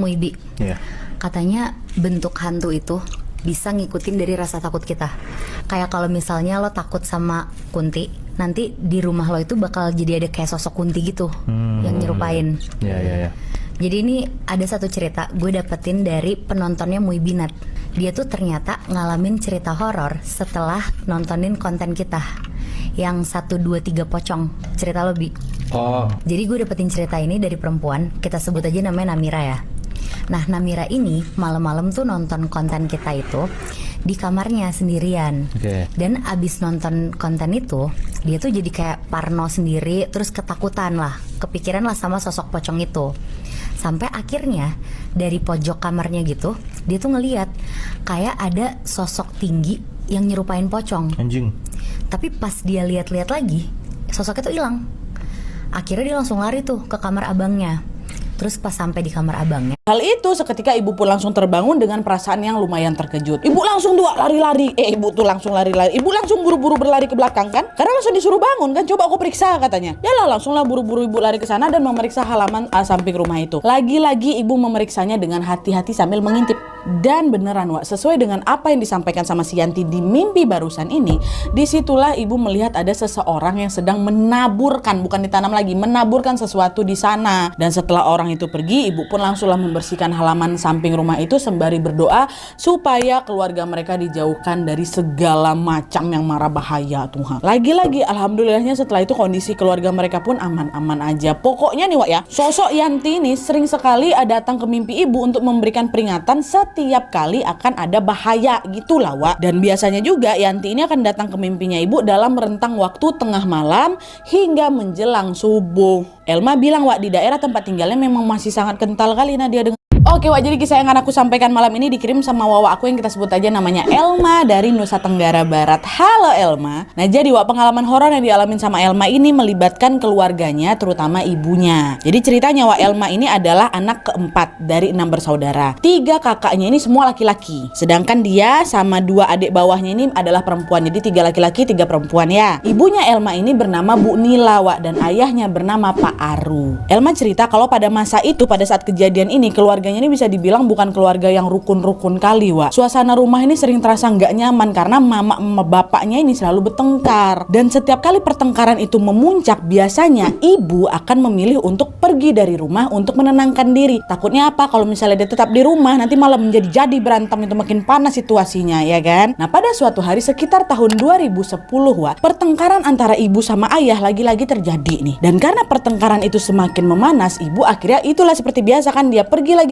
Muibi. Iya. Katanya bentuk hantu itu bisa ngikutin dari rasa takut kita. Kayak kalau misalnya lo takut sama kunti, nanti di rumah lo itu bakal jadi ada kayak sosok kunti gitu yang nyerupain. Iya. Jadi ini ada satu cerita gue dapetin dari penontonnya Muibinat. Dia tuh ternyata ngalamin cerita horor setelah nontonin konten kita yang 1, 2, 3 pocong. Cerita lo, Bi. Oh. Jadi gue dapetin cerita ini dari perempuan, kita sebut aja namanya Namira ya. Nah, Namira ini malam-malam tuh nonton konten kita itu di kamarnya sendirian. Dan abis nonton konten itu, dia tuh jadi kayak parno sendiri, terus ketakutan lah, kepikiran lah sama sosok pocong itu. Sampai akhirnya dari pojok kamarnya gitu, dia tuh ngeliat kayak ada sosok tinggi yang nyerupain pocong. Anjing. Tapi pas dia lihat-lihat lagi, sosoknya tuh hilang. Akhirnya dia langsung lari tuh ke kamar abangnya. Terus pas sampai di kamar abangnya, hal itu seketika ibu pun langsung terbangun dengan perasaan yang lumayan terkejut. Ibu langsung lari-lari. Ibu tuh langsung lari-lari. Ibu langsung buru-buru berlari ke belakang kan? Karena langsung disuruh bangun kan. Coba aku periksa katanya. Yalah, langsunglah buru-buru ibu lari ke sana dan memeriksa halaman samping rumah itu. Lagi-lagi ibu memeriksanya dengan hati-hati sambil mengintip. Dan beneran Wak, sesuai dengan apa yang disampaikan sama si Yanti di mimpi barusan ini, disitulah ibu melihat ada seseorang yang sedang menaburkan, bukan ditanam lagi, menaburkan sesuatu di sana. Dan setelah orang itu pergi, ibu pun langsunglah membersihkan halaman samping rumah itu sembari berdoa supaya keluarga mereka dijauhkan dari segala macam yang mara bahaya Tuhan. Lagi-lagi alhamdulillahnya setelah itu kondisi keluarga mereka pun aman-aman aja. Pokoknya nih Wak ya, sosok Yanti ini sering sekali datang ke mimpi ibu untuk memberikan peringatan setiap kali akan ada bahaya gitulah Wak. Dan biasanya juga Yanti ini akan datang ke mimpinya ibu dalam rentang waktu tengah malam hingga menjelang subuh. Elma bilang Wak, di daerah tempat tinggalnya memang masih sangat kental kali Nadia dengan. Oke Wak, jadi kisah yang akan aku sampaikan malam ini dikirim sama Wawa aku yang kita sebut aja namanya Elma dari Nusa Tenggara Barat. Halo Elma. Nah jadi Wak, pengalaman horor yang dialamin sama Elma ini melibatkan keluarganya, terutama ibunya. Jadi ceritanya Wak, Elma ini adalah anak keempat dari 6 bersaudara. 3 kakaknya ini semua laki-laki, sedangkan dia sama 2 adik bawahnya ini adalah perempuan. Jadi 3 laki-laki 3 perempuan ya. Ibunya Elma ini bernama Bu Nila Wak, dan ayahnya bernama Pak Aru. Elma cerita kalau pada masa itu, pada saat kejadian ini, keluarganya ini bisa dibilang bukan keluarga yang rukun-rukun kali Wak. Suasana rumah ini sering terasa nggak nyaman karena mama bapaknya ini selalu bertengkar. Dan setiap kali pertengkaran itu memuncak, biasanya ibu akan memilih untuk pergi dari rumah untuk menenangkan diri. Takutnya apa? Kalau misalnya dia tetap di rumah, nanti malah menjadi berantem, itu makin panas situasinya ya kan. Nah pada suatu hari sekitar tahun 2010 Wak, pertengkaran antara ibu sama ayah lagi-lagi terjadi nih. Dan karena pertengkaran itu semakin memanas, ibu akhirnya itulah seperti biasa kan, dia pergi lagi